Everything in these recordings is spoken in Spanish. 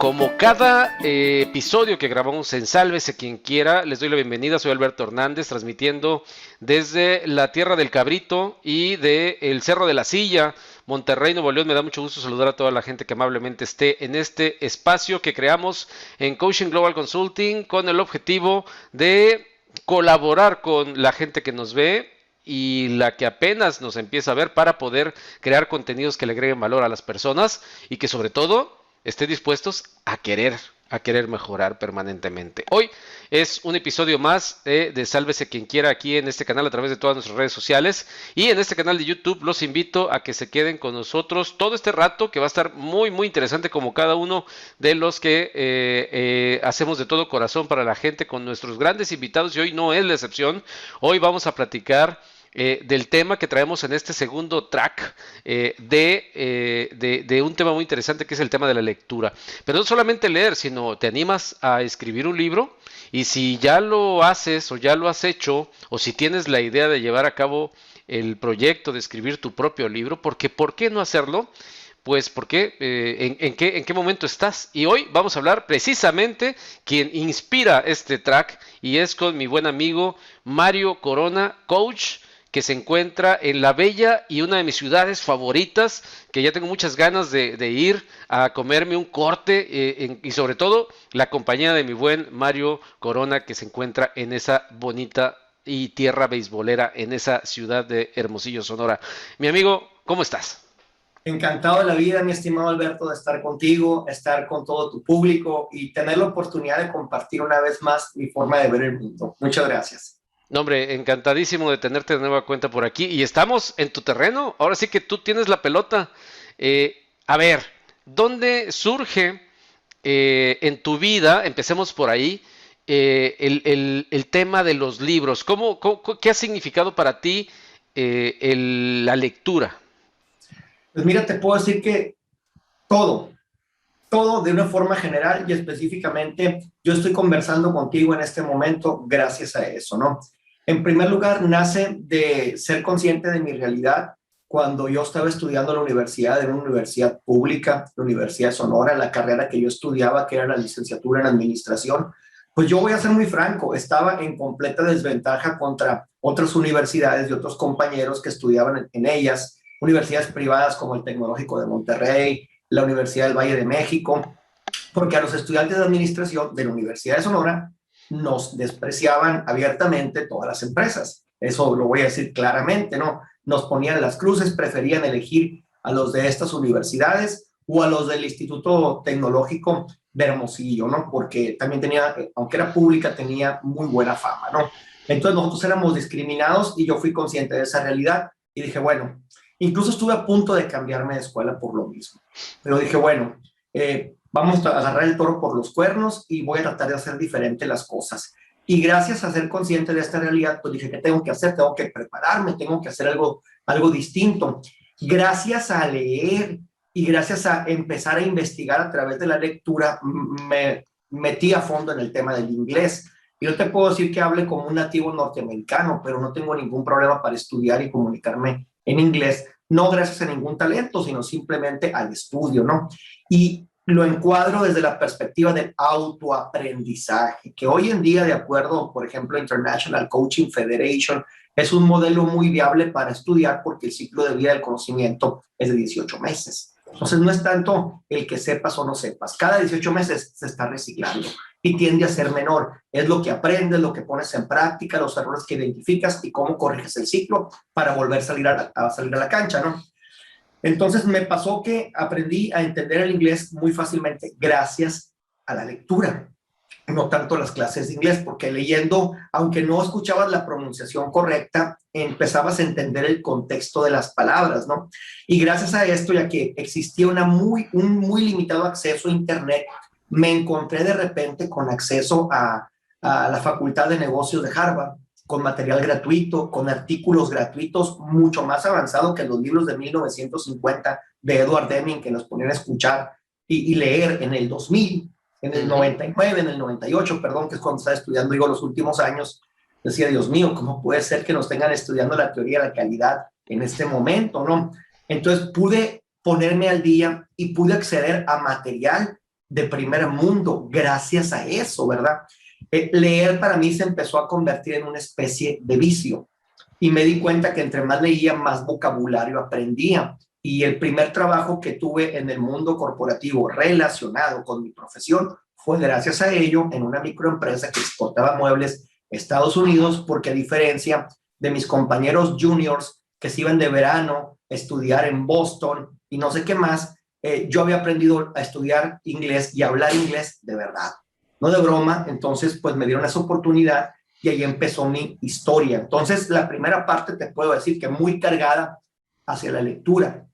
Como cada episodio que grabamos en Sálvese quien quiera, les doy la bienvenida. Soy Alberto Hernández, transmitiendo desde la Tierra del Cabrito y de el Cerro de la Silla, Monterrey, Nuevo León. Me da mucho gusto saludar a toda la gente que amablemente esté en este espacio que creamos en Coaching Global Consulting con el objetivo de colaborar con la gente que nos ve y la que apenas nos empieza a ver, para poder crear contenidos que le agreguen valor a las personas y que sobre todo estén dispuestos a querer mejorar permanentemente. Hoy es un episodio más de Sálvese quien quiera, aquí en este canal a través de todas nuestras redes sociales y en este canal de YouTube. Los invito a que se queden con nosotros todo este rato, que va a estar muy interesante, como cada uno de los que hacemos de todo corazón para la gente, con nuestros grandes invitados, y hoy no es la excepción. Hoy vamos a platicar del tema que traemos en este segundo track, de un tema muy interesante, que es el tema de la lectura. Pero no solamente leer, sino te animas a escribir un libro, y si ya lo haces o ya lo has hecho, o si tienes la idea de llevar a cabo el proyecto de escribir tu propio libro, porque ¿por qué no hacerlo? Pues porque en qué momento estás. Y hoy vamos a hablar precisamente quien inspira este track, y es con mi buen amigo Mario Corona, coach, que se encuentra en la bella y una de mis ciudades favoritas, que ya tengo muchas ganas de ir a comerme un corte, y sobre todo la compañía de mi buen Mario Corona, que se encuentra en esa bonita y tierra beisbolera, en esa ciudad de Hermosillo, Sonora. Mi amigo, ¿cómo estás? Encantado de la vida, mi estimado Alberto, de estar contigo, estar con todo tu público y tener la oportunidad de compartir una vez más mi forma de ver el mundo. Muchas gracias. No, hombre, encantadísimo de tenerte de nueva cuenta por aquí. Y estamos en tu terreno. Ahora sí que tú tienes la pelota. A ver, ¿dónde surge en tu vida? Empecemos por ahí. El tema de los libros. ¿Qué ha significado para ti la lectura? Pues mira, te puedo decir que todo, todo de una forma general y específicamente, yo estoy conversando contigo en este momento gracias a eso, ¿no? En primer lugar, nace de ser consciente de mi realidad. Cuando yo estaba estudiando en la universidad, en una universidad pública, la Universidad de Sonora, la carrera que yo estudiaba, que era la licenciatura en administración, pues yo voy a ser muy franco, estaba en completa desventaja contra otras universidades y otros compañeros que estudiaban en ellas, universidades privadas como el Tecnológico de Monterrey, la Universidad del Valle de México, porque a los estudiantes de administración de la Universidad de Sonora nos despreciaban abiertamente todas las empresas. Eso lo voy a decir claramente, ¿no? Nos ponían las cruces, preferían elegir a los de estas universidades o a los del Instituto Tecnológico de Hermosillo, ¿no? Porque también tenía, aunque era pública, tenía muy buena fama, ¿no? Entonces nosotros éramos discriminados y yo fui consciente de esa realidad y dije, bueno, incluso estuve a punto de cambiarme de escuela por lo mismo. Pero dije, bueno, vamos a agarrar el toro por los cuernos y voy a tratar de hacer diferente las cosas. Y gracias a ser consciente de esta realidad, pues dije, ¿qué tengo que hacer? Tengo que prepararme, tengo que hacer algo distinto. Gracias a leer y gracias a empezar a investigar a través de la lectura, me metí a fondo en el tema del inglés. Yo te puedo decir que hable como un nativo norteamericano, pero no tengo ningún problema para estudiar y comunicarme en inglés, no gracias a ningún talento, sino simplemente al estudio, ¿no? Y lo encuadro desde la perspectiva del autoaprendizaje, que hoy en día, de acuerdo, por ejemplo, International Coaching Federation, es un modelo muy viable para estudiar porque el ciclo de vida del conocimiento es de 18 meses. Entonces, no es tanto el que sepas o no sepas. Cada 18 meses se está reciclando y tiende a ser menor. Es lo que aprendes, lo que pones en práctica, los errores que identificas y cómo corriges el ciclo para volver a salir a la cancha, ¿no? Entonces me pasó que aprendí a entender el inglés muy fácilmente gracias a la lectura, no tanto las clases de inglés, porque leyendo, aunque no escuchabas la pronunciación correcta, empezabas a entender el contexto de las palabras, ¿no? Y gracias a esto, ya que existía un muy limitado acceso a Internet, me encontré de repente con acceso a la Facultad de Negocios de Harvard, con material gratuito, con artículos gratuitos, mucho más avanzado que los libros de 1950 de Edward Deming, que nos ponían a escuchar y leer en el 2000, en el 99, en el 98, perdón, que es cuando estaba estudiando, digo, los últimos años. Decía, Dios mío, ¿cómo puede ser que nos tengan estudiando la teoría de la calidad en este momento, no? Entonces pude ponerme al día y pude acceder a material de primer mundo gracias a eso, ¿verdad? Leer para mí se empezó a convertir en una especie de vicio y me di cuenta que entre más leía, más vocabulario aprendía. Y el primer trabajo que tuve en el mundo corporativo relacionado con mi profesión fue gracias a ello en una microempresa que exportaba muebles a Estados Unidos, porque a diferencia de mis compañeros juniors que se iban de verano a estudiar en Boston y no sé qué más, yo había aprendido a estudiar inglés y a hablar inglés de verdad, no de broma. Entonces, pues me dieron esa oportunidad y ahí empezó mi historia. Entonces, la primera parte te puedo decir que muy cargada hacia la lectura.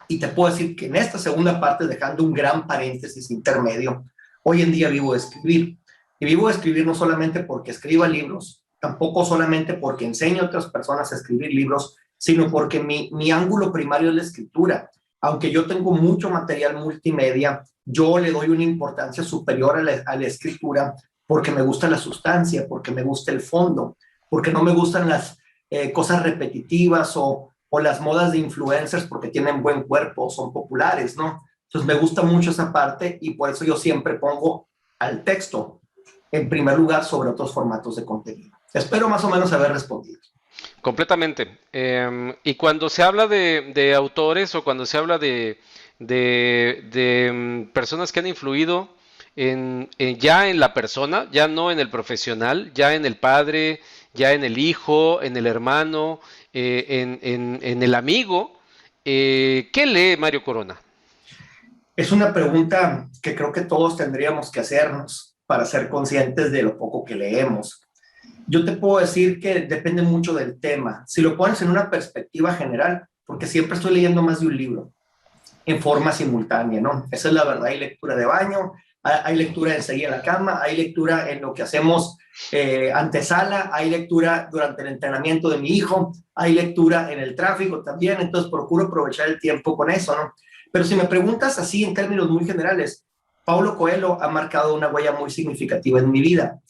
Y te puedo decir que en esta segunda parte, dejando un gran paréntesis intermedio, hoy en día vivo de escribir. Y vivo de escribir no solamente porque escriba libros, tampoco solamente porque enseño a otras personas a escribir libros, sino porque mi ángulo primario es la escritura. Aunque yo tengo mucho material multimedia, yo le doy una importancia superior a la escritura porque me gusta la sustancia, porque me gusta el fondo, porque no me gustan las cosas repetitivas o las modas de influencers porque tienen buen cuerpo, son populares, ¿no? Entonces me gusta mucho esa parte y por eso yo siempre pongo al texto en primer lugar sobre otros formatos de contenido. Espero más o menos haber respondido. Completamente. Y cuando se habla de autores o cuando se habla de personas que han influido ya en la persona, ya no en el profesional, ya en el padre, ya en el hijo, en el hermano, en el amigo, ¿qué lee Mario Corona? Es una pregunta que creo que todos tendríamos que hacernos para ser conscientes de lo poco que leemos. Yo te puedo decir que depende mucho del tema. Si lo pones en una perspectiva general, porque siempre estoy leyendo más de un libro en forma simultánea, ¿no? Esa es la verdad. Hay lectura de baño, hay lectura de seguir a la cama, hay lectura en lo que hacemos antesala, hay lectura durante el entrenamiento de mi hijo, hay lectura en el tráfico también. Entonces procuro aprovechar el tiempo con eso, ¿no? Pero si me preguntas así en términos muy generales, Paulo Coelho ha marcado una huella muy significativa en mi vida.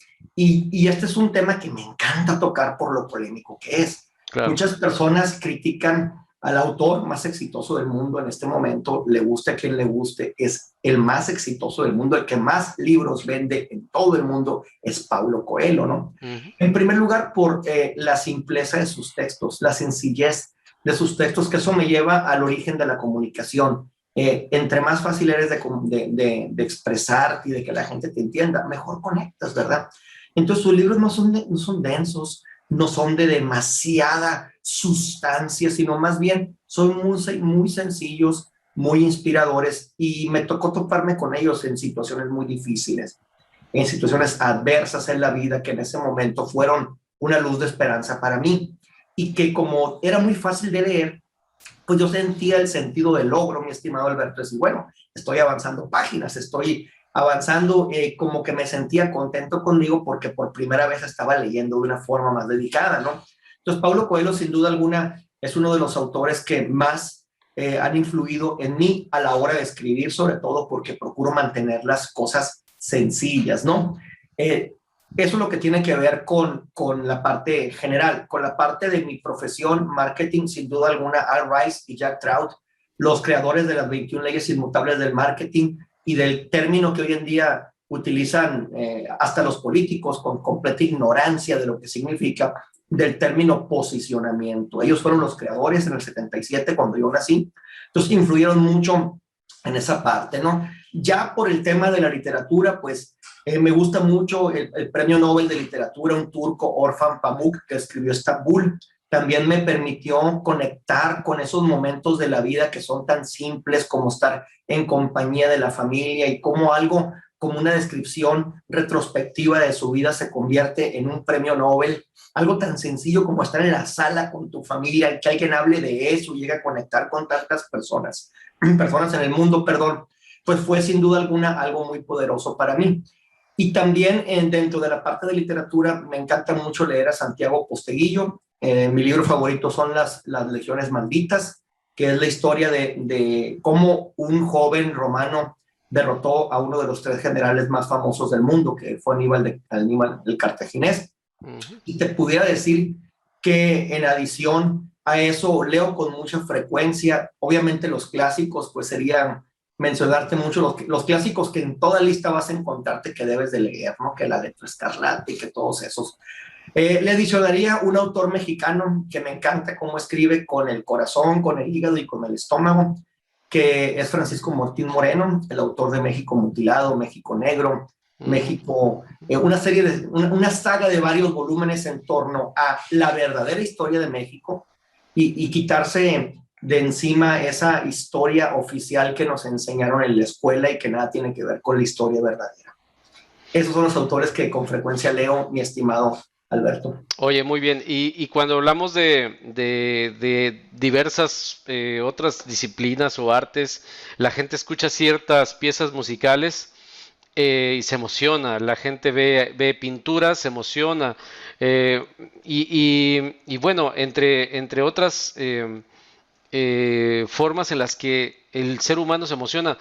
Y este es un tema que me encanta tocar por lo polémico que es. Claro. Muchas personas critican al autor más exitoso del mundo en este momento, le guste a quien le guste, es el más exitoso del mundo, el que más libros vende en todo el mundo es Paulo Coelho, ¿no? Ujú. En primer lugar, por la simpleza de sus textos, la sencillez de sus textos, que eso me lleva al origen de la comunicación. Entre más fácil eres de expresarte y de que la gente te entienda, mejor conectas, ¿verdad? Entonces sus libros no son densos, no son de demasiada sustancia, sino más bien son muy sencillos, muy inspiradores y me tocó toparme con ellos en situaciones muy difíciles, en situaciones adversas en la vida que en ese momento fueron una luz de esperanza para mí y que como era muy fácil de leer, pues yo sentía el sentido del logro, mi estimado Alberto, es decir, bueno, estoy avanzando páginas, estoy avanzando, como que me sentía contento conmigo porque por primera vez estaba leyendo de una forma más dedicada, ¿no? Entonces, Paulo Coelho, sin duda alguna, es uno de los autores que más han influido en mí a la hora de escribir, sobre todo porque procuro mantener las cosas sencillas, ¿no? Eso es lo que tiene que ver con la parte general, con la parte de mi profesión, marketing, sin duda alguna, Al Rice y Jack Trout, los creadores de las 21 leyes inmutables del marketing y del término que hoy en día utilizan hasta los políticos con completa ignorancia de lo que significa, del término posicionamiento. Ellos fueron los creadores en el 77 cuando yo nací, entonces influyeron mucho en esa parte, ¿no? Ya por el tema de la literatura, pues me gusta mucho el premio Nobel de Literatura, un turco, Orhan Pamuk, que escribió Estambul. También me permitió conectar con esos momentos de la vida que son tan simples como estar en compañía de la familia y cómo algo como una descripción retrospectiva de su vida se convierte en un premio Nobel. Algo tan sencillo como estar en la sala con tu familia y que alguien hable de eso y llegue a conectar con tantas personas en el mundo, perdón, pues fue sin duda alguna algo muy poderoso para mí. Y también dentro de la parte de literatura me encanta mucho leer a Santiago Posteguillo. Mi libro favorito son las Legiones Malditas, que es la historia de cómo un joven romano derrotó a uno de los tres generales más famosos del mundo, que fue Aníbal el Cartaginés. Uh-huh. Y te pudiera decir que en adición a eso leo con mucha frecuencia, obviamente los clásicos pues serían mencionarte mucho los clásicos que en toda lista vas a encontrarte que debes de leer, ¿no? Que La Letra Escarlata y que todos esos. Le adicionaría un autor mexicano que me encanta cómo escribe con el corazón, con el hígado y con el estómago, que es Francisco Martín Moreno, el autor de México Mutilado, México Negro, México, una saga de varios volúmenes en torno a la verdadera historia de México y quitarse de encima esa historia oficial que nos enseñaron en la escuela y que nada tiene que ver con la historia verdadera. Esos son los autores que con frecuencia leo, mi estimado Alberto. Oye, muy bien. Y cuando hablamos de diversas otras disciplinas o artes, la gente escucha ciertas piezas musicales y se emociona. La gente ve pinturas, se emociona. eh, y bueno, entre otras formas en las que el ser humano se emociona.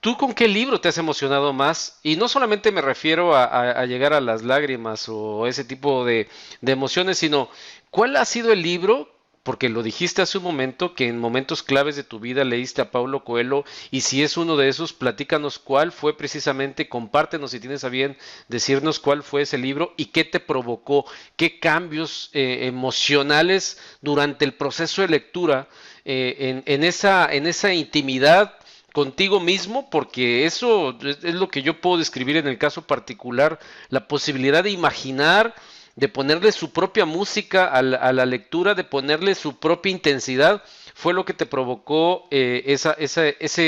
¿Tú con qué libro te has emocionado más? Y no solamente me refiero a llegar a las lágrimas o ese tipo de emociones, sino ¿cuál ha sido el libro? Porque lo dijiste hace un momento, que en momentos claves de tu vida leíste a Paulo Coelho, y si es uno de esos, platícanos cuál fue precisamente, compártenos si tienes a bien decirnos cuál fue ese libro y qué te provocó, qué cambios emocionales durante el proceso de lectura, en esa intimidad contigo mismo, porque eso es lo que yo puedo describir en el caso particular, la posibilidad de imaginar, de ponerle su propia música a la lectura, de ponerle su propia intensidad, fue lo que te provocó ese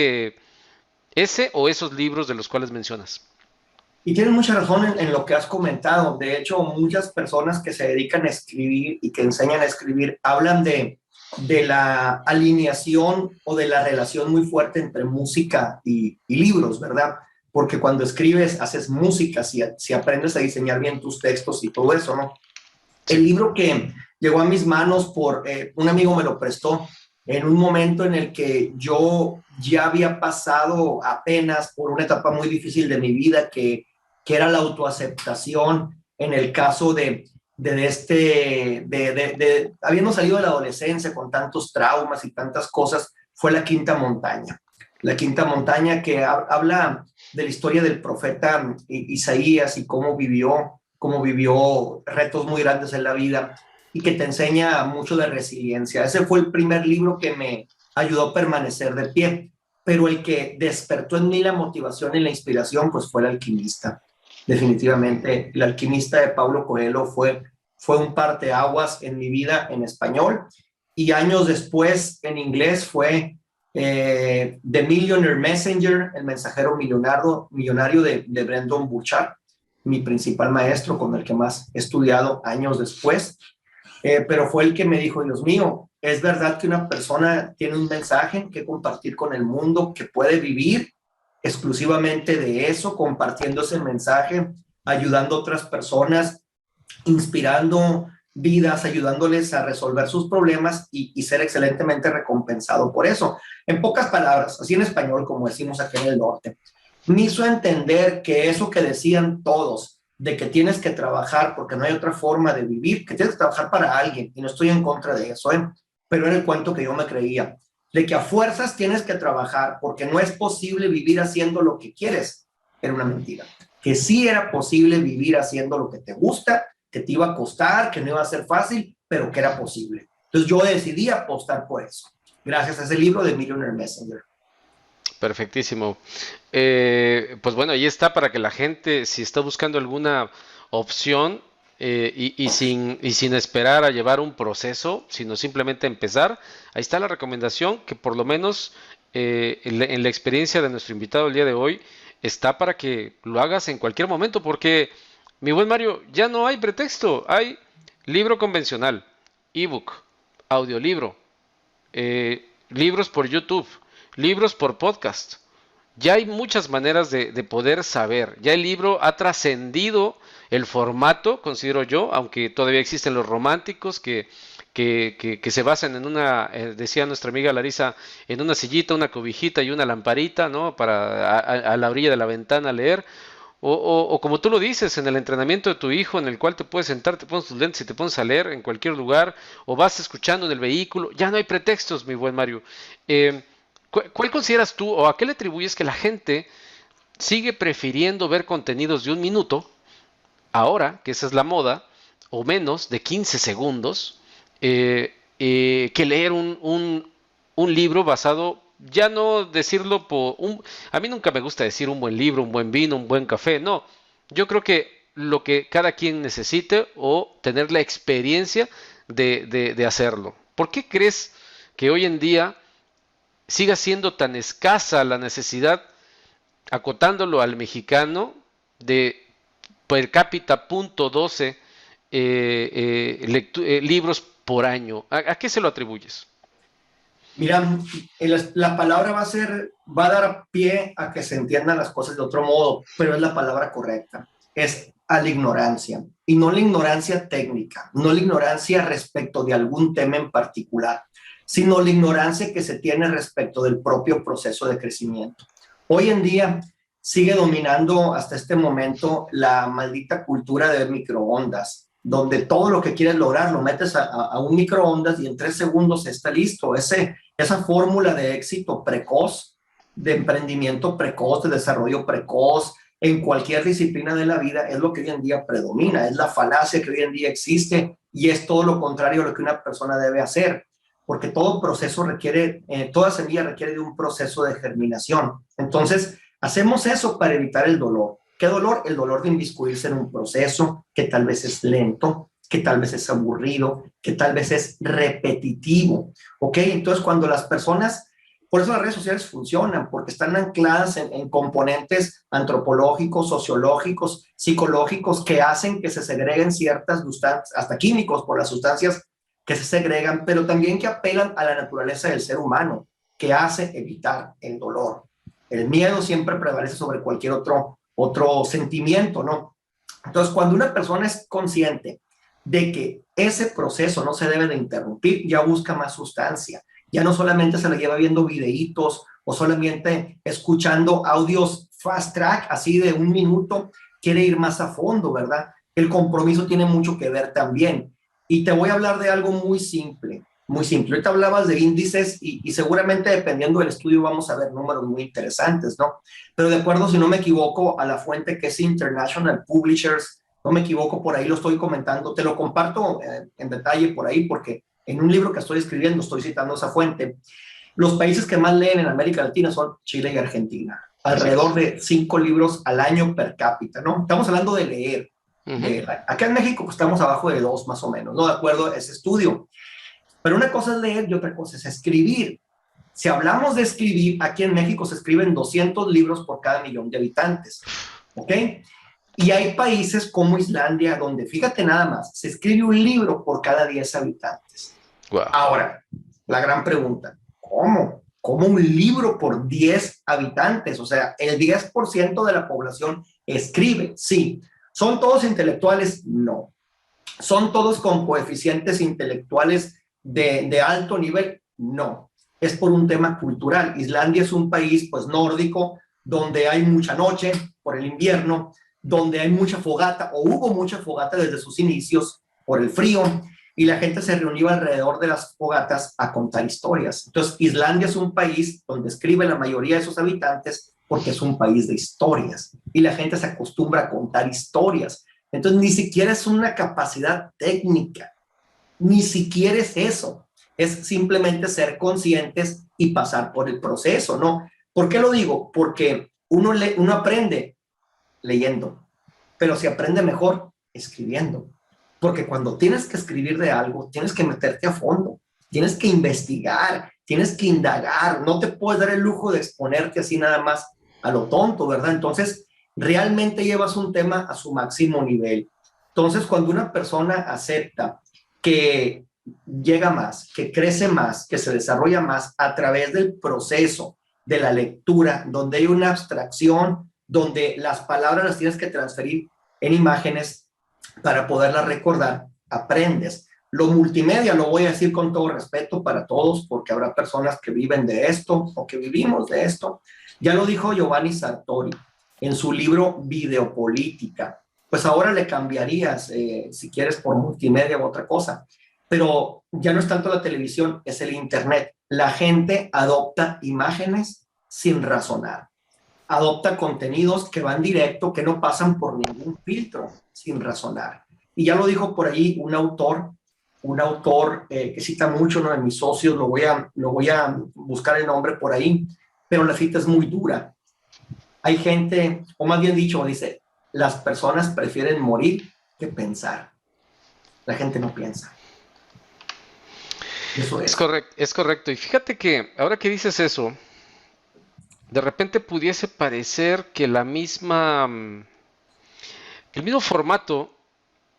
o esos libros de los cuales mencionas. Y tienes mucha razón en lo que has comentado. De hecho, muchas personas que se dedican a escribir y que enseñan a escribir hablan de la alineación o de la relación muy fuerte entre música y libros, ¿verdad? Porque cuando escribes, haces música, si aprendes a diseñar bien tus textos y todo eso, ¿no? El Sí. libro que llegó a mis manos por un amigo me lo prestó en un momento en el que yo ya había pasado apenas por una etapa muy difícil de mi vida, que era la autoaceptación en el caso habiendo salido de la adolescencia con tantos traumas y tantas cosas, fue La Quinta Montaña. La Quinta Montaña que habla de la historia del profeta Isaías y cómo vivió retos muy grandes en la vida y que te enseña mucho de resiliencia. Ese fue el primer libro que me ayudó a permanecer de pie, pero el que despertó en mí la motivación y la inspiración pues fue El Alquimista. Definitivamente, El Alquimista de Paulo Coelho fue un parteaguas en mi vida en español y años después en inglés fue The Millionaire Messenger, el mensajero millonario de Brendon Burchard, mi principal maestro con el que más he estudiado años después, pero fue el que me dijo, Dios mío, es verdad que una persona tiene un mensaje que compartir con el mundo, que puede vivir exclusivamente de eso, compartiendo ese mensaje, ayudando a otras personas, inspirando vidas, ayudándoles a resolver sus problemas y ser excelentemente recompensado por eso. En pocas palabras, así en español, como decimos aquí en el norte, me hizo entender que eso que decían todos, de que tienes que trabajar porque no hay otra forma de vivir, que tienes que trabajar para alguien, y no estoy en contra de eso, pero era el cuento que yo me creía, de que a fuerzas tienes que trabajar porque no es posible vivir haciendo lo que quieres, era una mentira. Que sí era posible vivir haciendo lo que te gusta, que te iba a costar, que no iba a ser fácil, pero que era posible. Entonces yo decidí apostar por eso, gracias a ese libro de Millionaire Messenger. Perfectísimo. Pues bueno, ahí está para que la gente, si está buscando alguna opción y sin esperar a llevar un proceso, sino simplemente empezar, ahí está la recomendación que por lo menos en la experiencia de nuestro invitado el día de hoy está para que lo hagas en cualquier momento, porque mi buen Mario, ya no hay pretexto, hay libro convencional, ebook, audiolibro, libros por YouTube, libros por podcast. Ya hay muchas maneras de poder saber. Ya el libro ha trascendido el formato, considero yo, aunque todavía existen los románticos que se basan en una, decía nuestra amiga Larisa, en una sillita, una cobijita y una lamparita, ¿no? Para a la orilla de la ventana leer. O como tú lo dices, en el entrenamiento de tu hijo, en el cual te puedes sentar, te pones tus lentes y te pones a leer en cualquier lugar, o vas escuchando en el vehículo, ya no hay pretextos, mi buen Mario. Eh, ¿Cuál consideras tú o a qué le atribuyes que la gente sigue prefiriendo ver contenidos de un minuto, ahora, que esa es la moda, o menos de 15 segundos, que leer un libro basado, ya no decirlo a mí nunca me gusta decir un buen libro, un buen vino, un buen café, no, yo creo que lo que cada quien necesite o tener la experiencia de hacerlo. ¿Por qué crees que hoy en día siga siendo tan escasa la necesidad, acotándolo al mexicano, de per cápita .12 libros por año? ¿A qué se lo atribuyes? Mira, la palabra va a dar pie a que se entiendan las cosas de otro modo, pero es la palabra correcta. Es a la ignorancia. Y no la ignorancia técnica, no la ignorancia respecto de algún tema en particular, sino la ignorancia que se tiene respecto del propio proceso de crecimiento. Hoy en día sigue dominando hasta este momento la maldita cultura de microondas, donde todo lo que quieres lograr lo metes a un microondas y en 3 segundos está listo. Esa fórmula de éxito precoz, de emprendimiento precoz, de desarrollo precoz, en cualquier disciplina de la vida, es lo que hoy en día predomina, es la falacia que hoy en día existe y es todo lo contrario a lo que una persona debe hacer, porque todo proceso requiere, toda semilla requiere de un proceso de germinación. Entonces, hacemos eso para evitar el dolor. ¿Qué dolor? El dolor de inmiscuirse en un proceso que tal vez es lento, que tal vez es aburrido, que tal vez es repetitivo, ¿ok? Entonces, cuando las personas, por eso las redes sociales funcionan, porque están ancladas en componentes antropológicos, sociológicos, psicológicos, que hacen que se segreguen ciertas sustancias, hasta químicos por las sustancias que se segregan, pero también que apelan a la naturaleza del ser humano, que hace evitar el dolor. El miedo siempre prevalece sobre cualquier otro sentimiento, ¿no? Entonces, cuando una persona es consciente de que ese proceso no se debe de interrumpir, ya busca más sustancia. Ya no solamente se la lleva viendo videitos o solamente escuchando audios fast track, así de 1 minuto, quiere ir más a fondo, ¿verdad? El compromiso tiene mucho que ver también. Y te voy a hablar de algo muy simple, muy simple. Ahorita hablabas de índices y seguramente dependiendo del estudio vamos a ver números muy interesantes, ¿no? Pero de acuerdo, si no me equivoco, a la fuente que es International Publishers, no me equivoco, por ahí lo estoy comentando, te lo comparto en detalle por ahí porque en un libro que estoy escribiendo estoy citando esa fuente. Los países que más leen en América Latina son Chile y Argentina, alrededor de 5 libros al año per cápita, ¿no? Estamos hablando de leer. Acá en México pues, estamos abajo de 2 más o menos, ¿no? De acuerdo a ese estudio. Pero una cosa es leer y otra cosa es escribir. Si hablamos de escribir, aquí en México se escriben 200 libros por cada 1.000.000 de habitantes, ¿ok? Y hay países como Islandia, donde, fíjate nada más, se escribe un libro por cada 10 habitantes. Wow. Ahora, la gran pregunta, ¿cómo? ¿Cómo un libro por 10 habitantes? O sea, el 10% de la población escribe, sí. ¿Son todos intelectuales? No. ¿Son todos con coeficientes intelectuales de alto nivel? No. Es por un tema cultural. Islandia es un país, pues, nórdico, donde hay mucha noche por el invierno, donde hay mucha fogata, o hubo mucha fogata desde sus inicios por el frío, y la gente se reunía alrededor de las fogatas a contar historias. Entonces, Islandia es un país donde escribe la mayoría de sus habitantes porque es un país de historias, y la gente se acostumbra a contar historias. Entonces, ni siquiera es una capacidad técnica, ni siquiera es eso. Es simplemente ser conscientes y pasar por el proceso, ¿no? ¿Por qué lo digo? Porque uno aprende leyendo, pero se aprende mejor escribiendo. Porque cuando tienes que escribir de algo, tienes que meterte a fondo, tienes que investigar, tienes que indagar, no te puedes dar el lujo de exponerte así nada más a lo tonto, ¿verdad? Entonces, realmente llevas un tema a su máximo nivel. Entonces, cuando una persona acepta que llega más, que crece más, que se desarrolla más a través del proceso de la lectura, donde hay una abstracción, donde las palabras las tienes que transferir en imágenes para poderlas recordar, aprendes. Lo multimedia, lo voy a decir con todo respeto para todos, porque habrá personas que viven de esto o que vivimos de esto. Ya lo dijo Giovanni Sartori en su libro Videopolítica. Pues ahora le cambiarías, si quieres, por multimedia u otra cosa. Pero ya no es tanto la televisión, es el internet. La gente adopta imágenes sin razonar, adopta contenidos que van directo, que no pasan por ningún filtro, sin razonar. Y ya lo dijo por ahí un autor que cita mucho, uno de mis socios, lo voy a buscar el nombre por ahí, pero la cita es muy dura. Hay gente, o más bien dicho, dice, las personas prefieren morir que pensar. La gente no piensa. Eso Es es. correcto, es correcto. Y fíjate que ahora que dices eso, de repente pudiese parecer que el mismo formato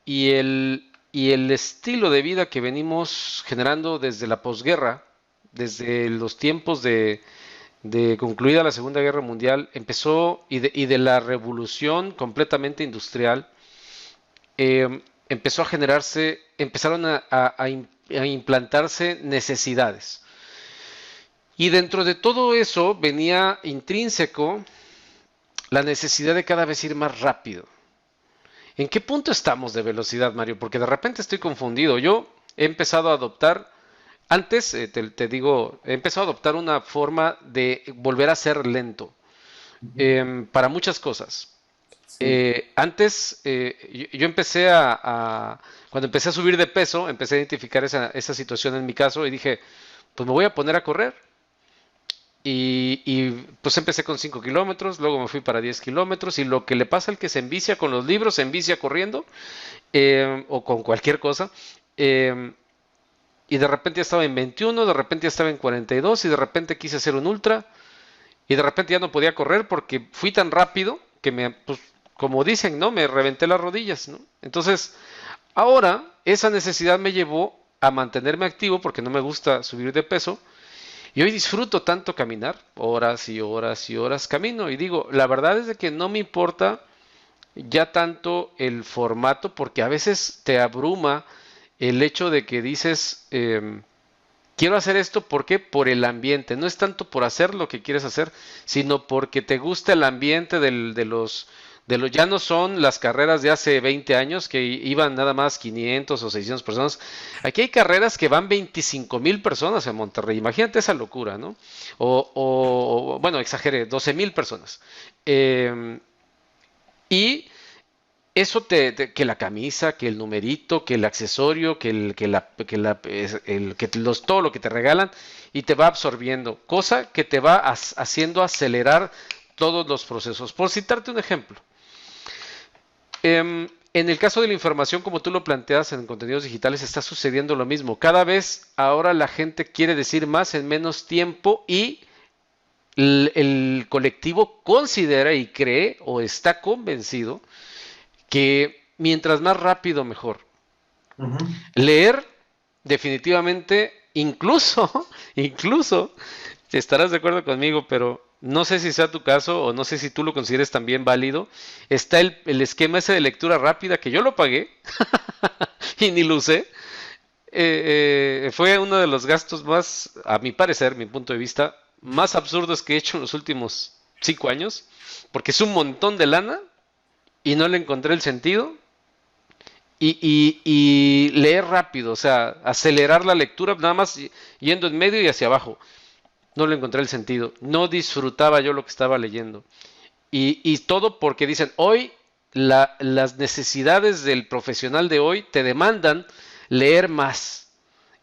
y el estilo de vida que venimos generando desde la posguerra, desde los tiempos de concluida la Segunda Guerra Mundial, empezó y de la revolución completamente industrial, empezó a generarse, empezaron a implantarse necesidades. Y dentro de todo eso venía intrínseco la necesidad de cada vez ir más rápido. ¿En qué punto estamos de velocidad, Mario? Porque de repente estoy confundido. Yo he empezado a adoptar, antes, te digo, he empezado a adoptar una forma de volver a ser lento para muchas cosas. Sí. Antes, yo empecé cuando empecé a subir de peso, empecé a identificar esa situación en mi caso y dije, pues me voy a poner a correr. Pues empecé con 5 kilómetros, luego me fui para 10 kilómetros y lo que le pasa al que se envicia con los libros, se envicia corriendo o con cualquier cosa. eh, y de repente ya estaba en 21, de repente ya estaba en 42 y de repente quise hacer un ultra y de repente ya no podía correr porque fui tan rápido que pues, como dicen, ¿no? Me reventé las rodillas, ¿no? Entonces, ahora esa necesidad me llevó a mantenerme activo porque no me gusta subir de peso y hoy disfruto tanto caminar, horas y horas y horas camino. Y digo, la verdad es de que no me importa ya tanto el formato, porque a veces te abruma el hecho de que dices, quiero hacer esto porque por el ambiente. No es tanto por hacer lo que quieres hacer, sino porque te gusta el ambiente ya no son las carreras de hace 20 años que iban nada más 500 o 600 personas. Aquí hay carreras que van 25,000 personas en Monterrey. Imagínate esa locura, ¿no? Bueno, exageré, 12,000 personas. Eh, y eso que la camisa, que el numerito, que el accesorio, todo lo que te regalan y te va absorbiendo, cosa que te va haciendo acelerar todos los procesos. Por citarte un ejemplo, en el caso de la información, como tú lo planteas en contenidos digitales, está sucediendo lo mismo. Cada vez ahora la gente quiere decir más en menos tiempo y el colectivo considera y cree o está convencido que mientras más rápido mejor. Ujú. Leer definitivamente, incluso, estarás de acuerdo conmigo, pero no sé si sea tu caso o no sé si tú lo consideres también válido. Está el esquema ese de lectura rápida que yo lo pagué y ni lo usé. Fue uno de los gastos más, a mi parecer, mi punto de vista, más absurdos que he hecho en los últimos 5 años, porque es un montón de lana y no le encontré el sentido. Y leer rápido, o sea, acelerar la lectura, nada más yendo en medio y hacia abajo. No le encontré el sentido. No disfrutaba yo lo que estaba leyendo. Y todo porque dicen, hoy las necesidades del profesional de hoy te demandan leer más.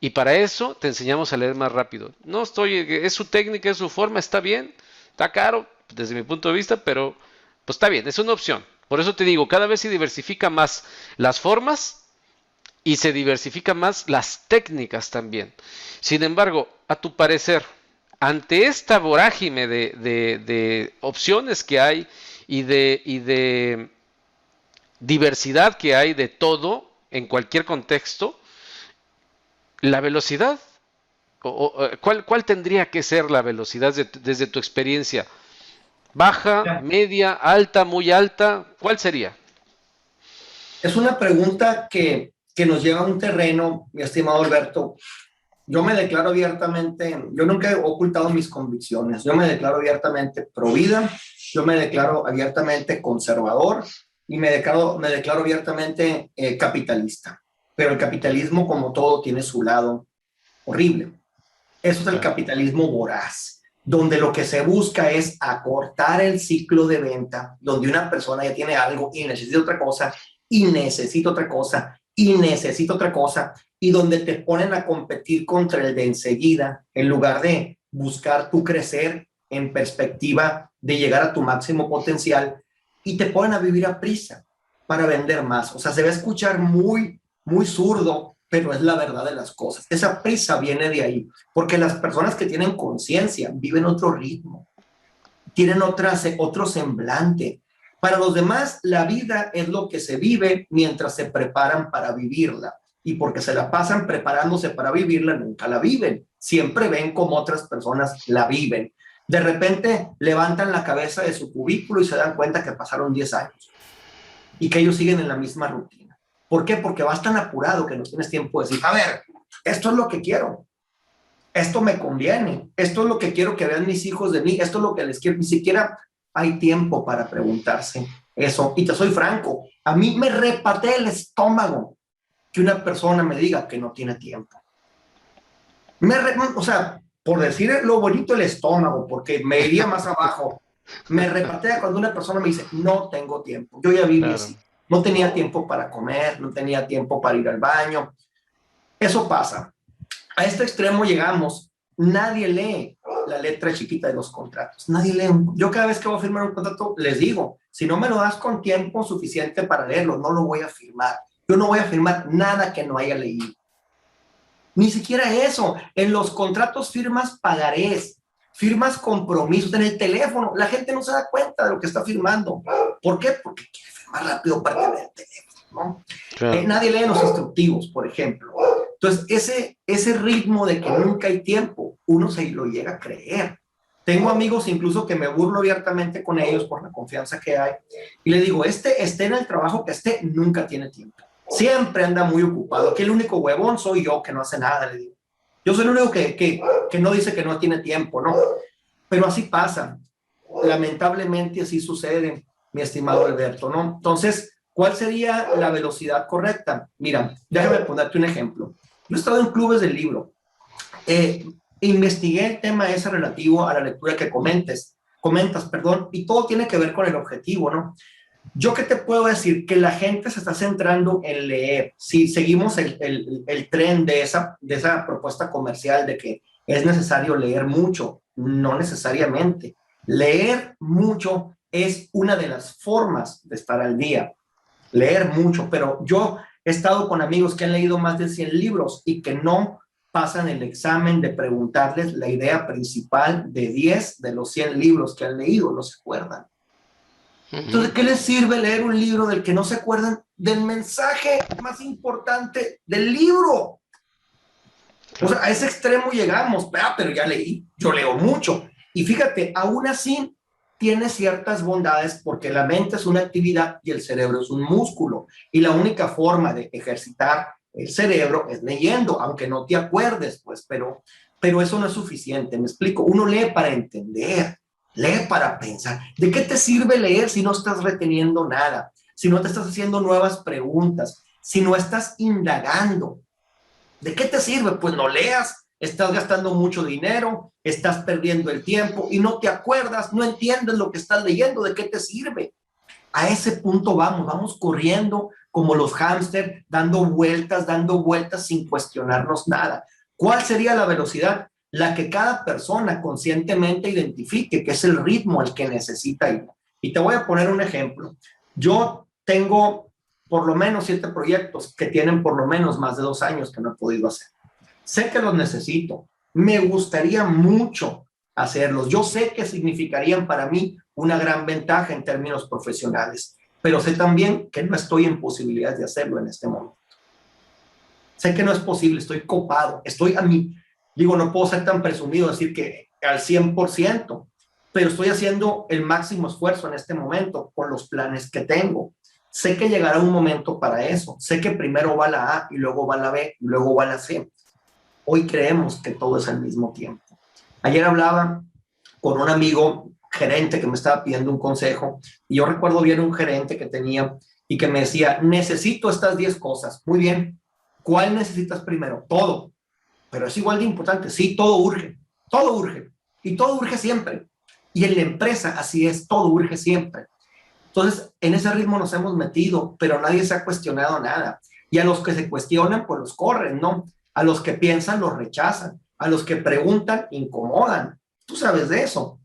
Y para eso te enseñamos a leer más rápido. No estoy, es su técnica, es su forma, está bien, está caro desde mi punto de vista, pero pues está bien, es una opción. Por eso te digo, cada vez se diversifica más las formas y se diversifica más las técnicas también. Sin embargo, a tu parecer, ante esta vorágine de opciones que hay y de diversidad que hay de todo en cualquier contexto, la velocidad, ¿cuál tendría que ser la velocidad desde tu experiencia? ¿Baja, Mira, media, alta, muy alta? ¿Cuál sería? es una pregunta que nos lleva a un terreno, mi estimado Alberto. Yo me declaro abiertamente, yo nunca he ocultado mis convicciones, yo me declaro abiertamente pro vida, yo me declaro abiertamente conservador y me declaro abiertamente capitalista. Pero el capitalismo, como todo, tiene su lado horrible. Eso es el capitalismo voraz, donde lo que se busca es acortar el ciclo de venta, donde una persona ya tiene algo y necesita otra cosa, y necesita otra cosa, y necesita otra cosa, y donde te ponen a competir contra el de enseguida, en lugar de buscar tu crecer en perspectiva de llegar a tu máximo potencial, y te ponen a vivir a prisa para vender más. O sea, se va a escuchar muy, muy zurdo, pero es la verdad de las cosas. Esa prisa viene de ahí, porque las personas que tienen conciencia viven otro ritmo, tienen otro semblante. Para los demás, la vida es lo que se vive mientras se preparan para vivirla. Y porque se la pasan preparándose para vivirla, nunca la viven. Siempre ven como otras personas la viven. De repente levantan la cabeza de su cubículo y se dan cuenta que pasaron 10 años y que ellos siguen en la misma rutina. ¿Por qué? Porque vas tan apurado que no tienes tiempo de decir, a ver, esto es lo que quiero, esto me conviene, esto es lo que quiero que vean mis hijos de mí, esto es lo que les quiero. Ni siquiera hay tiempo para preguntarse eso. Y te soy franco, a mí me repatea el estómago que una persona me diga que no tiene tiempo. O sea, por decir lo bonito el estómago, porque me iría más abajo, me repatea cuando una persona me dice, no tengo tiempo. Yo ya viví así. No tenía tiempo para comer, no tenía tiempo para ir al baño. Eso pasa. A este extremo llegamos. Nadie lee la letra chiquita de los contratos. Nadie lee. Yo cada vez que voy a firmar un contrato, les digo, si no me lo das con tiempo suficiente para leerlo, no lo voy a firmar. Yo no voy a firmar nada que no haya leído. Ni siquiera eso. En los contratos firmas pagarés, firmas compromisos en el teléfono. La gente no se da cuenta de lo que está firmando. ¿Por qué? Porque quiere firmar rápido para que vea el teléfono, ¿no? Claro. Nadie lee los instructivos, por ejemplo. Entonces, ese ritmo de que nunca hay tiempo, uno se lo llega a creer. Tengo amigos incluso que me burlo abiertamente con ellos por la confianza que hay. Y le digo, esté en el trabajo que esté, nunca tiene tiempo. Siempre anda muy ocupado. Aquí el único huevón soy yo que no hace nada, le digo. Yo soy el único que no dice que no tiene tiempo, ¿no? Pero así pasa. Lamentablemente así sucede, mi estimado Alberto, ¿no? Entonces, ¿cuál sería la velocidad correcta? Mira, déjame ponerte un ejemplo. Yo he estado en clubes del libro. Investigué el tema ese relativo a la lectura que comentas, y todo tiene que ver con el objetivo, ¿no? Yo qué te puedo decir, que la gente se está centrando en leer. Si seguimos el tren de esa propuesta comercial de que es necesario leer mucho, no necesariamente. Leer mucho es una de las formas de estar al día. Leer mucho, pero yo he estado con amigos que han leído más de 100 libros y que no pasan el examen de preguntarles la idea principal de 10 de los 100 libros que han leído, no se acuerdan. Entonces, ¿qué les sirve leer un libro del que no se acuerdan del mensaje más importante del libro? O sea, a ese extremo llegamos, pero ya leí, yo leo mucho. Y fíjate, aún así tiene ciertas bondades porque la mente es una actividad y el cerebro es un músculo. Y la única forma de ejercitar el cerebro es leyendo, aunque no te acuerdes, pues, pero eso no es suficiente, me explico. Uno lee para entender. Lee para pensar. ¿De qué te sirve leer si no estás reteniendo nada? Si no te estás haciendo nuevas preguntas, si no estás indagando. ¿De qué te sirve? Pues no leas, estás gastando mucho dinero, estás perdiendo el tiempo y no te acuerdas, no entiendes lo que estás leyendo, ¿de qué te sirve? A ese punto vamos corriendo como los hámster, dando vueltas sin cuestionarnos nada. ¿Cuál sería la velocidad? La que cada persona conscientemente identifique, que es el ritmo al que necesita ir. Y te voy a poner un ejemplo. Yo tengo por lo menos 7 proyectos que tienen por lo menos más de 2 años que no he podido hacer. Sé que los necesito. Me gustaría mucho hacerlos. Yo sé que significarían para mí una gran ventaja en términos profesionales, pero sé también que no estoy en posibilidades de hacerlo en este momento. Sé que no es posible, estoy copado, estoy a mí. Digo, no puedo ser tan presumido decir que al 100%, pero estoy haciendo el máximo esfuerzo en este momento con los planes que tengo. Sé que llegará un momento para eso. Sé que primero va la A y luego va la B y luego va la C. Hoy creemos que todo es al mismo tiempo. Ayer hablaba con un amigo gerente que me estaba pidiendo un consejo y yo recuerdo bien un gerente que tenía y que me decía, necesito estas 10 cosas. Muy bien. ¿Cuál necesitas primero? Todo. pero es igual de importante. Sí, todo urge, y todo urge siempre. Y en la empresa así es, todo urge siempre. Entonces, en ese ritmo nos hemos metido, pero nadie se ha cuestionado nada. Y a los que se cuestionan, pues los corren, ¿no? A los que piensan, los rechazan. A los que preguntan, incomodan. Tú sabes de eso.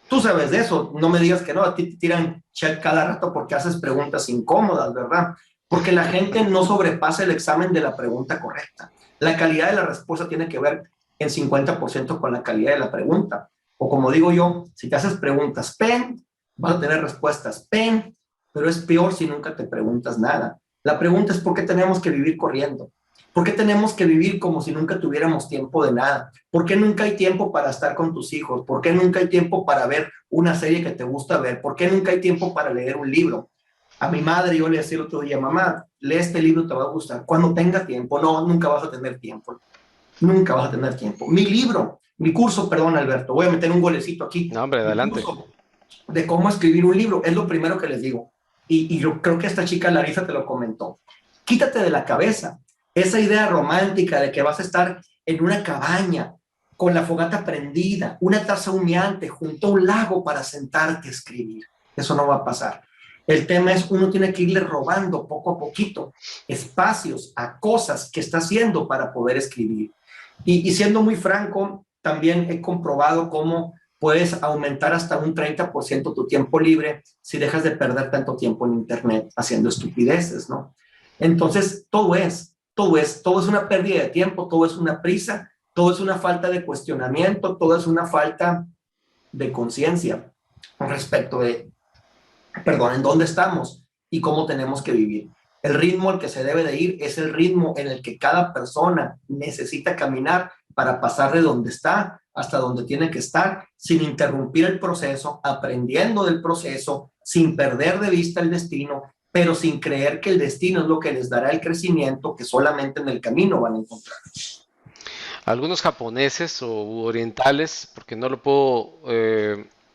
Tú sabes de eso. No me digas que no, a ti te tiran chat cada rato porque haces preguntas incómodas, ¿verdad? Porque la gente no sobrepasa el examen de la pregunta correcta. La calidad de la respuesta tiene que ver en 50% con la calidad de la pregunta. O como digo yo, si te haces preguntas pen, vas a tener respuestas pen, pero es peor si nunca te preguntas nada. La pregunta es: ¿por qué tenemos que vivir corriendo? ¿Por qué tenemos que vivir como si nunca tuviéramos tiempo de nada? ¿Por qué nunca hay tiempo para estar con tus hijos? ¿Por qué nunca hay tiempo para ver una serie que te gusta ver? ¿Por qué nunca hay tiempo para leer un libro? A mi madre yo le decía el otro día: mamá, lee este libro, te va a gustar. Cuando tenga tiempo. No, nunca vas a tener tiempo. Nunca vas a tener tiempo. Mi curso, perdón, Alberto, voy a meter un golecito aquí. No, hombre, Mi adelante. curso de cómo escribir un libro es lo primero que les digo. Y yo creo que esta chica Larisa te lo comentó. Quítate de la cabeza esa idea romántica de que vas a estar en una cabaña con la fogata prendida, una taza humeante junto a un lago para sentarte a escribir. Eso no va a pasar. El tema es: uno tiene que irle robando poco a poquito espacios a cosas que está haciendo para poder escribir. Y siendo muy franco, también he comprobado cómo puedes aumentar hasta un 30% tu tiempo libre si dejas de perder tanto tiempo en internet haciendo estupideces, ¿no? Entonces, todo es una pérdida de tiempo, todo es una prisa, todo es una falta de cuestionamiento, todo es una falta de conciencia respecto de, perdón, en dónde estamos y cómo tenemos que vivir. El ritmo al que se debe de ir es el ritmo en el que cada persona necesita caminar para pasar de donde está hasta donde tiene que estar, sin interrumpir el proceso, aprendiendo del proceso, sin perder de vista el destino, pero sin creer que el destino es lo que les dará el crecimiento que solamente en el camino van a encontrar. Algunos japoneses o orientales, porque no lo puedo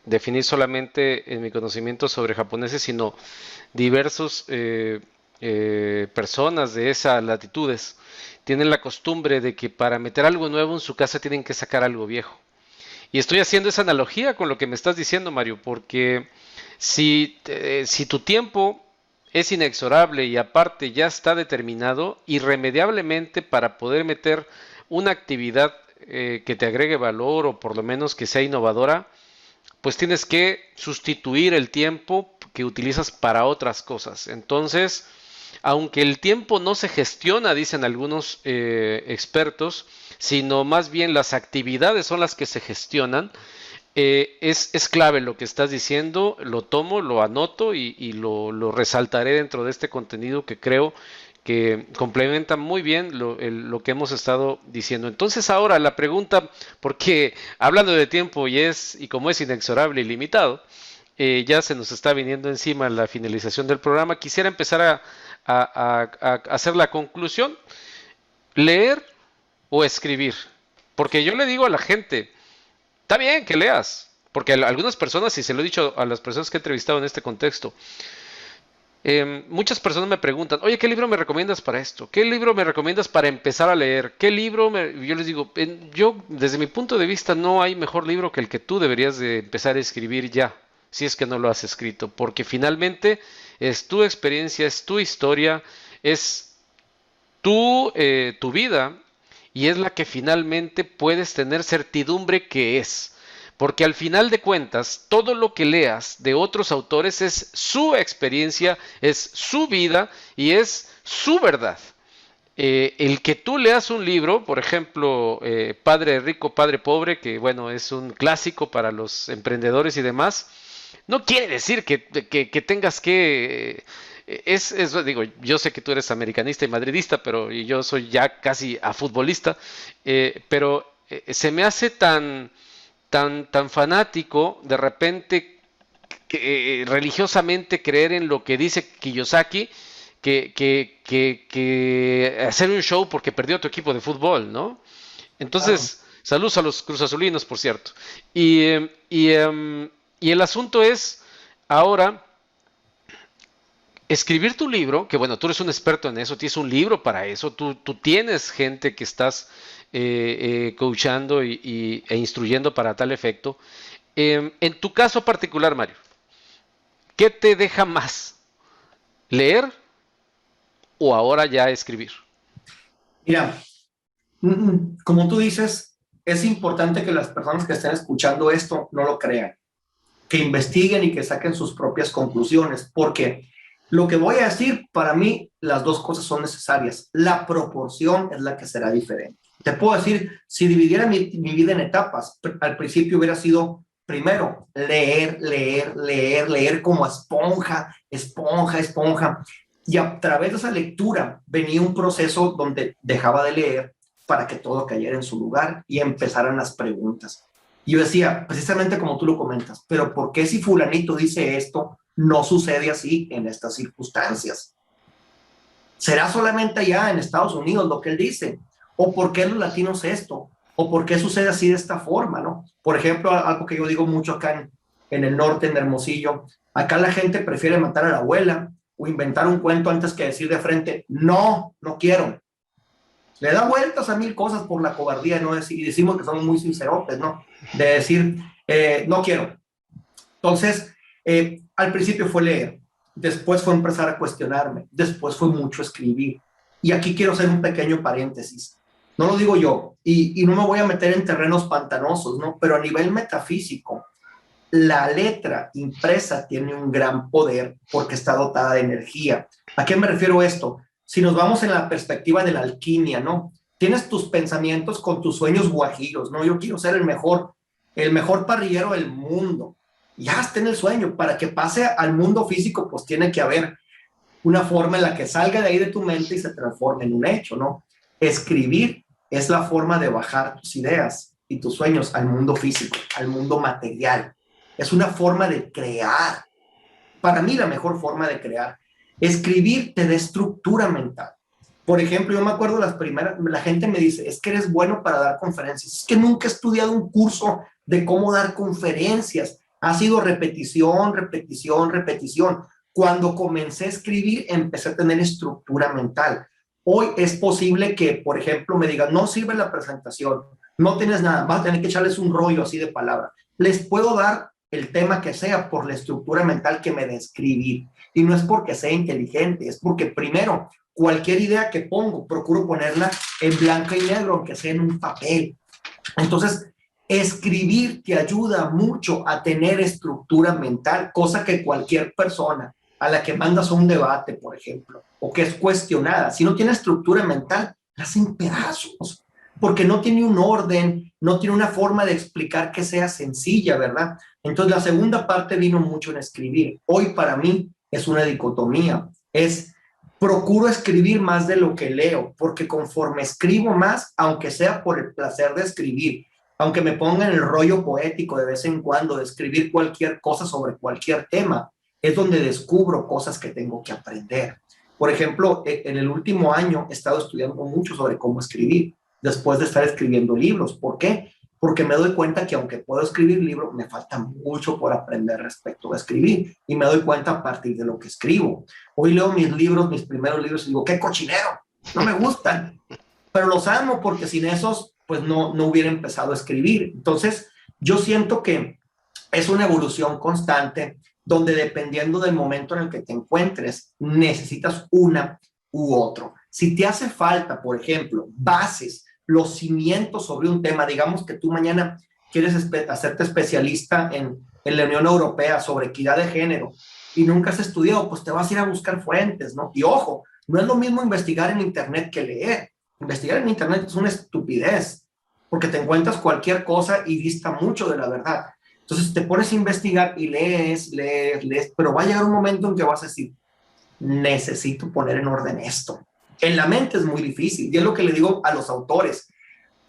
definir solamente en mi conocimiento sobre japoneses, sino diversos personas de esas latitudes, tienen la costumbre de que para meter algo nuevo en su casa tienen que sacar algo viejo. Y estoy haciendo esa analogía con lo que me estás diciendo, Mario, porque si tu tiempo es inexorable y aparte ya está determinado irremediablemente para poder meter una actividad que te agregue valor o por lo menos que sea innovadora, pues tienes que sustituir el tiempo que utilizas para otras cosas. Entonces, aunque el tiempo no se gestiona, dicen algunos expertos, sino más bien las actividades son las que se gestionan, es clave lo que estás diciendo, lo tomo, lo anoto y lo resaltaré dentro de este contenido que creo que complementa muy bien lo que hemos estado diciendo. Entonces ahora la pregunta, porque hablando de tiempo y como es inexorable y limitado, ya se nos está viniendo encima la finalización del programa, quisiera empezar a hacer la conclusión: leer o escribir. Porque yo le digo a la gente, está bien que leas, porque algunas personas, y se lo he dicho a las personas que he entrevistado en este contexto, muchas personas me preguntan: oye, ¿qué libro me recomiendas para esto? ¿Qué libro me recomiendas para empezar a leer? ¿Qué libro Yo les digo, yo desde mi punto de vista no hay mejor libro que el que tú deberías de empezar a escribir ya, si es que no lo has escrito, porque finalmente es tu experiencia, es tu historia, es tu vida, y es la que finalmente puedes tener certidumbre que es. Porque al final de cuentas, todo lo que leas de otros autores es su experiencia, es su vida y es su verdad. El que tú leas un libro, por ejemplo, Padre Rico, Padre Pobre, que bueno, es un clásico para los emprendedores y demás, no quiere decir que tengas que... digo, yo sé que tú eres americanista y madridista, pero y yo soy ya casi a futbolista, pero se me hace tan fanático de repente religiosamente creer en lo que dice Kiyosaki, que hacer un show porque perdió tu equipo de fútbol, ¿no? Entonces, saludos a los cruzazulinos, por cierto. Y el asunto es ahora escribir tu libro, que bueno, tú eres un experto en eso, tienes un libro para eso, tú tienes gente que estás coachando e instruyendo para tal efecto. En tu caso particular, Mario, ¿qué te deja más? ¿Leer o ahora ya escribir? Mira, como tú dices, es importante que las personas que estén escuchando esto no lo crean, que investiguen y que saquen sus propias conclusiones, porque lo que voy a decir, para mí, las dos cosas son necesarias. La proporción es la que será diferente. Te puedo decir, si dividiera mi vida en etapas, al principio hubiera sido, primero, leer, leer, leer, leer como esponja, esponja, esponja. Y a través de esa lectura venía un proceso donde dejaba de leer para que todo cayera en su lugar y empezaran las preguntas. Y yo decía, precisamente como tú lo comentas, pero ¿por qué si fulanito dice esto, no sucede así en estas circunstancias? ¿Será solamente allá en Estados Unidos lo que él dice? ¿O por qué los latinos esto? ¿O por qué sucede así de esta forma, no? Por ejemplo, algo que yo digo mucho acá en el norte, en Hermosillo, acá la gente prefiere matar a la abuela o inventar un cuento antes que decir de frente, no, no quiero. Le da vueltas a mil cosas por la cobardía, ¿no? Y decimos que somos muy sincerotes, ¿no? De decir, no quiero. Entonces, al principio fue leer, después fue empezar a cuestionarme, después fue mucho escribir. Y aquí quiero hacer un pequeño paréntesis. No lo digo yo, y no me voy a meter en terrenos pantanosos, ¿no? Pero a nivel metafísico, la letra impresa tiene un gran poder porque está dotada de energía. ¿A qué me refiero esto? Si nos vamos en la perspectiva de la alquimia, ¿no? Tienes tus pensamientos con tus sueños guajiros, ¿no? Yo quiero ser el mejor parrillero del mundo. Ya está en el sueño. Para que pase al mundo físico, pues tiene que haber una forma en la que salga de ahí de tu mente y se transforme en un hecho, ¿no? Escribir es la forma de bajar tus ideas y tus sueños al mundo físico, al mundo material. Es una forma de crear. Para mí, la mejor forma de crear. Escribir te da estructura mental. Por ejemplo, yo me acuerdo las primeras, la gente me dice, es que eres bueno para dar conferencias. Es que nunca he estudiado un curso de cómo dar conferencias. Ha sido repetición, repetición, repetición. Cuando comencé a escribir, empecé a tener estructura mental. Hoy es posible que, por ejemplo, me digan, no sirve la presentación, no tienes nada, vas a tener que echarles un rollo así de palabras. Les puedo dar el tema que sea por la estructura mental que me describí. Y no es porque sea inteligente, es porque primero, cualquier idea que pongo, procuro ponerla en blanco y negro, aunque sea en un papel. Entonces, escribir te ayuda mucho a tener estructura mental, cosa que cualquier persona a la que mandas un debate, por ejemplo, o que es cuestionada, si no tiene estructura mental, la hacen pedazos, porque no tiene un orden, no tiene una forma de explicar que sea sencilla, ¿verdad? Entonces, la segunda parte vino mucho en escribir. Hoy para mí es una dicotomía, procuro escribir más de lo que leo, porque conforme escribo más, aunque sea por el placer de escribir, aunque me ponga en el rollo poético de vez en cuando, de escribir cualquier cosa sobre cualquier tema, es donde descubro cosas que tengo que aprender. Por ejemplo, en el último año he estado estudiando mucho sobre cómo escribir, después de estar escribiendo libros. ¿Por qué? Porque me doy cuenta que aunque puedo escribir libros, me falta mucho por aprender respecto a escribir, y me doy cuenta a partir de lo que escribo. Hoy leo mis libros, mis primeros libros, y digo, ¡qué cochinero! No me gustan, pero los amo porque sin esos, pues no hubiera empezado a escribir. Entonces, yo siento que es una evolución constante donde dependiendo del momento en el que te encuentres, necesitas una u otro. Si te hace falta, por ejemplo, bases, los cimientos sobre un tema, digamos que tú mañana quieres hacerte especialista en la Unión Europea sobre equidad de género y nunca has estudiado, pues te vas a ir a buscar fuentes, ¿no? Y ojo, no es lo mismo investigar en Internet que leer. Investigar en Internet es una estupidez, porque te encuentras cualquier cosa y dista mucho de la verdad. Entonces te pones a investigar y lees, lees, lees, pero va a llegar un momento en que vas a decir, necesito poner en orden esto. En la mente es muy difícil, y es lo que le digo a los autores.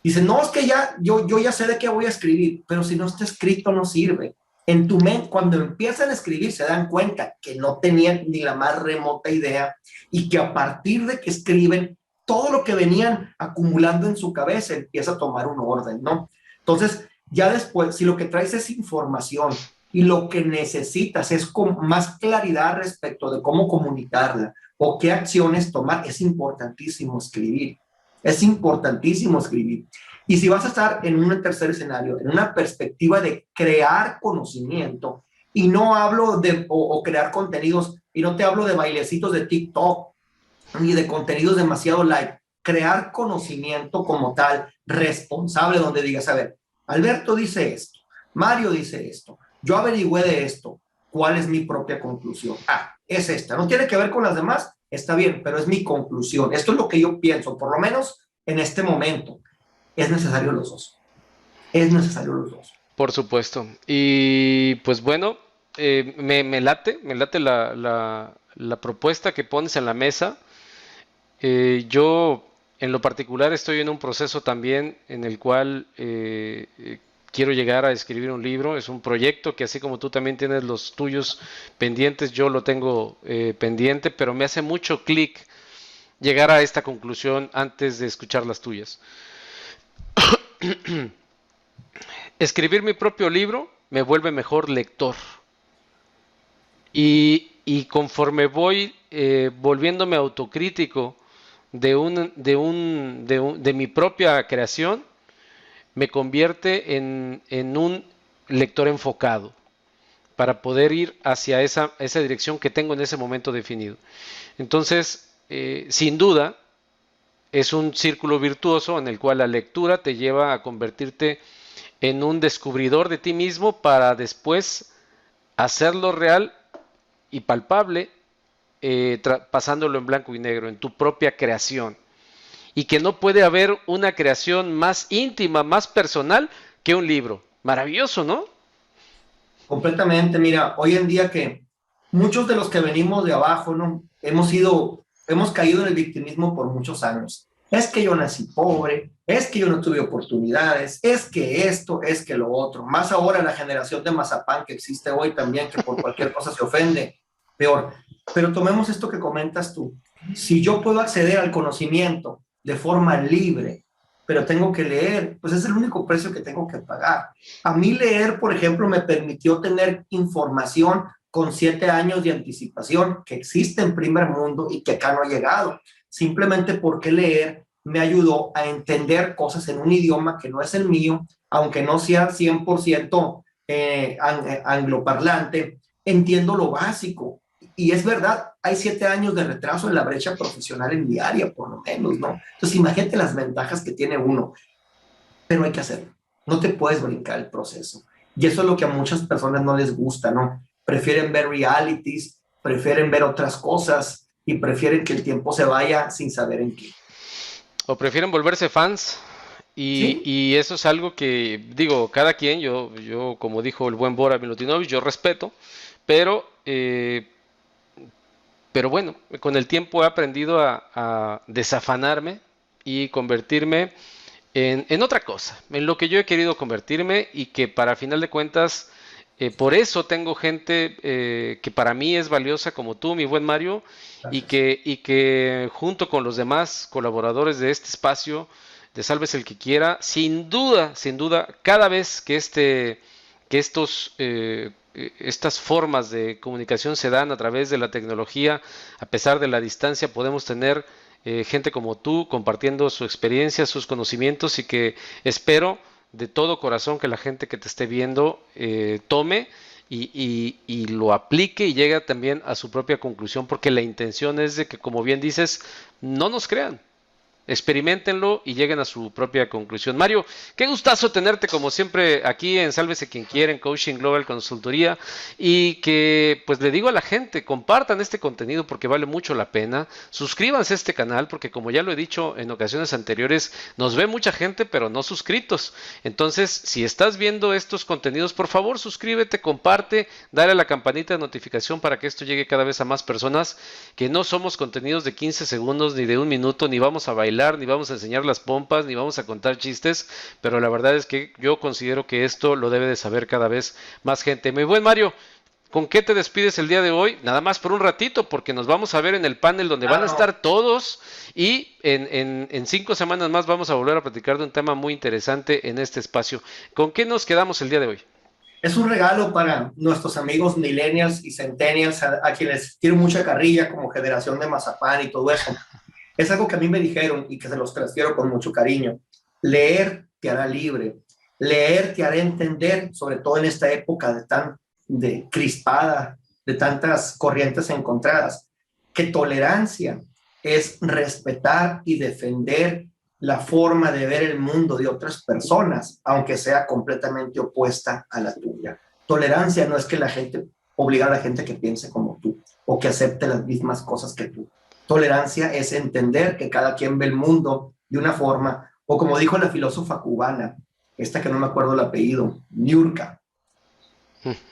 Dicen, no, es que yo ya sé de qué voy a escribir, pero si no está escrito no sirve. En tu mente, cuando empiezan a escribir, se dan cuenta que no tenían ni la más remota idea y que a partir de que escriben, todo lo que venían acumulando en su cabeza empieza a tomar un orden, ¿no? Entonces, ya después, si lo que traes es información y lo que necesitas es con más claridad respecto de cómo comunicarla o qué acciones tomar, es importantísimo escribir. Es importantísimo escribir. Y si vas a estar en un tercer escenario, en una perspectiva de crear conocimiento, y no hablo de o crear contenidos, y no te hablo de bailecitos de TikTok, ni de contenidos demasiado light, crear conocimiento como tal, responsable, donde digas, a ver, Alberto dice esto, Mario dice esto, yo averigüé de esto, ¿cuál es mi propia conclusión? Ah, es esta, no tiene que ver con las demás, está bien, pero es mi conclusión, esto es lo que yo pienso, por lo menos en este momento. Es necesario los dos, es necesario los dos. Por supuesto. Y pues bueno, me late la propuesta que pones en la mesa. Yo, en lo particular, estoy en un proceso también en el cual quiero llegar a escribir un libro. Es un proyecto que así como tú también tienes los tuyos pendientes, yo lo tengo pendiente, pero me hace mucho clic llegar a esta conclusión antes de escuchar las tuyas. Escribir mi propio libro me vuelve mejor lector. Y conforme voy volviéndome autocrítico de mi propia creación, me convierte en un lector enfocado para poder ir hacia esa dirección que tengo en ese momento definido. Entonces, sin duda, es un círculo virtuoso en el cual la lectura te lleva a convertirte en un descubridor de ti mismo para después hacerlo real y palpable, pasándolo en blanco y negro, en tu propia creación. Y que no puede haber una creación más íntima, más personal que un libro. Maravilloso, ¿no? Completamente, mira, hoy en día que muchos de los que venimos de abajo, ¿no? Hemos caído en el victimismo por muchos años. Es que yo nací pobre, es que yo no tuve oportunidades, es que esto, es que lo otro. Más ahora la generación de mazapán que existe hoy también, que por cualquier cosa se ofende, peor. Pero tomemos esto que comentas tú. Si yo puedo acceder al conocimiento de forma libre, pero tengo que leer, pues es el único precio que tengo que pagar. A mí leer, por ejemplo, me permitió tener información con 7 años de anticipación que existe en primer mundo y que acá no ha llegado. Simplemente porque leer me ayudó a entender cosas en un idioma que no es el mío, aunque no sea 100% angloparlante, entiendo lo básico. Y es verdad, hay 7 años de retraso en la brecha profesional en diaria, por lo menos, ¿no? Entonces, imagínate las ventajas que tiene uno, pero hay que hacerlo. No te puedes brincar el proceso. Y eso es lo que a muchas personas no les gusta, ¿no? Prefieren ver realities, prefieren ver otras cosas y prefieren que el tiempo se vaya sin saber en qué. O prefieren volverse fans. ¿Sí? Y eso es algo que, digo, cada quien, yo como dijo el buen Bora Milutinovich, yo respeto, pero, pero bueno, con el tiempo he aprendido a desafanarme y convertirme en otra cosa, en lo que yo he querido convertirme y que para final de cuentas, por eso tengo gente que para mí es valiosa como tú, mi buen Mario, Gracias. y que junto con los demás colaboradores de este espacio, de Sálvese el que quiera, sin duda, cada vez que estas formas de comunicación se dan a través de la tecnología, a pesar de la distancia, podemos tener gente como tú compartiendo su experiencia, sus conocimientos y que espero de todo corazón que la gente que te esté viendo tome y lo aplique y llegue también a su propia conclusión porque la intención es de que, como bien dices, no nos crean. Experimentenlo y lleguen a su propia conclusión. Mario, qué gustazo tenerte como siempre aquí en Sálvese quien quiera, en Coaching Global Consultoría y que pues le digo a la gente, compartan este contenido porque vale mucho la pena, suscríbanse a este canal porque como ya lo he dicho en ocasiones anteriores, nos ve mucha gente pero no suscritos. Entonces, si estás viendo estos contenidos, por favor suscríbete, comparte, dale a la campanita de notificación para que esto llegue cada vez a más personas, que no somos contenidos de 15 segundos ni de un minuto, ni vamos a bailar, ni vamos a enseñar las pompas, ni vamos a contar chistes, pero la verdad es que yo considero que esto lo debe de saber cada vez más gente. Mi buen Mario, ¿con qué te despides el día de hoy? Nada más por un ratito, porque nos vamos a ver en el panel donde van a Claro. estar todos y en 5 semanas más vamos a volver a platicar de un tema muy interesante en este espacio. ¿Con qué nos quedamos el día de hoy? Es un regalo para nuestros amigos millennials y centennials, a quienes quiero mucha carrilla como generación de mazapán y todo eso. Es algo que a mí me dijeron y que se los transfiero con mucho cariño. Leer te hará libre, leer te hará entender, sobre todo en esta época de crispada, de tantas corrientes encontradas, que tolerancia es respetar y defender la forma de ver el mundo de otras personas, aunque sea completamente opuesta a la tuya. Tolerancia no es que la gente, obligar a la gente que piense como tú o que acepte las mismas cosas que tú. Tolerancia es entender que cada quien ve el mundo de una forma, o como dijo la filósofa cubana, esta que no me acuerdo el apellido, Niurka,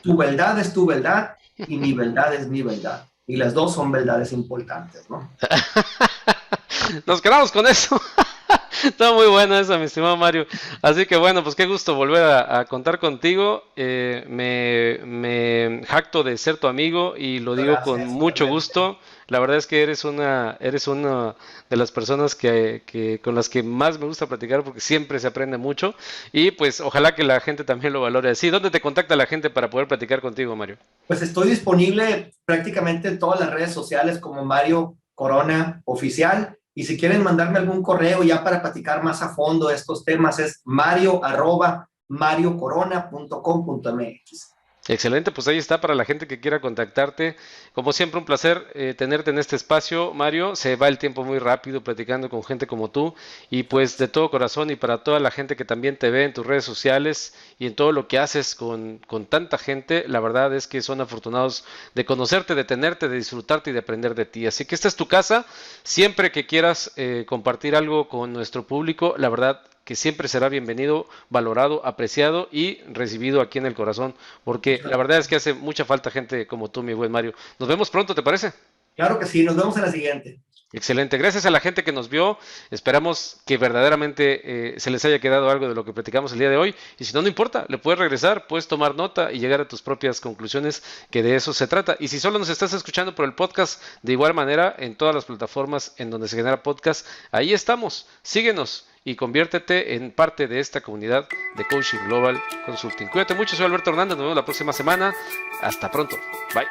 tu verdad es tu verdad y mi verdad es mi verdad. Y las dos son verdades importantes, ¿no? Nos quedamos con eso. Está muy buena esa, mi estimado Mario. Así que bueno, pues qué gusto volver a contar contigo. Me jacto de ser tu amigo y lo digo con Gracias, mucho igualmente. gusto. La verdad es que eres una de las personas con las que más me gusta platicar porque siempre se aprende mucho y pues ojalá que la gente también lo valore así. ¿Dónde te contacta la gente para poder platicar contigo, Mario? Pues estoy disponible prácticamente en todas las redes sociales como Mario Corona Oficial. Y si quieren mandarme algún correo ya para platicar más a fondo de estos temas es mario@mariocorona.com.mx. Excelente, pues ahí está para la gente que quiera contactarte. Como siempre, un placer tenerte en este espacio, Mario. Se va el tiempo muy rápido platicando con gente como tú y pues de todo corazón y para toda la gente que también te ve en tus redes sociales y en todo lo que haces con tanta gente, la verdad es que son afortunados de conocerte, de tenerte, de disfrutarte y de aprender de ti. Así que esta es tu casa. Siempre que quieras compartir algo con nuestro público, la verdad que siempre será bienvenido, valorado, apreciado y recibido aquí en el corazón, porque la verdad es que hace mucha falta gente como tú, mi buen Mario. Nos vemos pronto, ¿te parece? Claro que sí, nos vemos en la siguiente. Excelente, gracias a la gente que nos vio, esperamos que verdaderamente se les haya quedado algo de lo que platicamos el día de hoy y si no, no importa, le puedes regresar, puedes tomar nota y llegar a tus propias conclusiones, que de eso se trata. Y si solo nos estás escuchando por el podcast, de igual manera, en todas las plataformas en donde se genera podcast, ahí estamos, síguenos y conviértete en parte de esta comunidad de Coaching Global Consulting. Cuídate mucho, soy Alberto Hernández, nos vemos la próxima semana, hasta pronto, bye.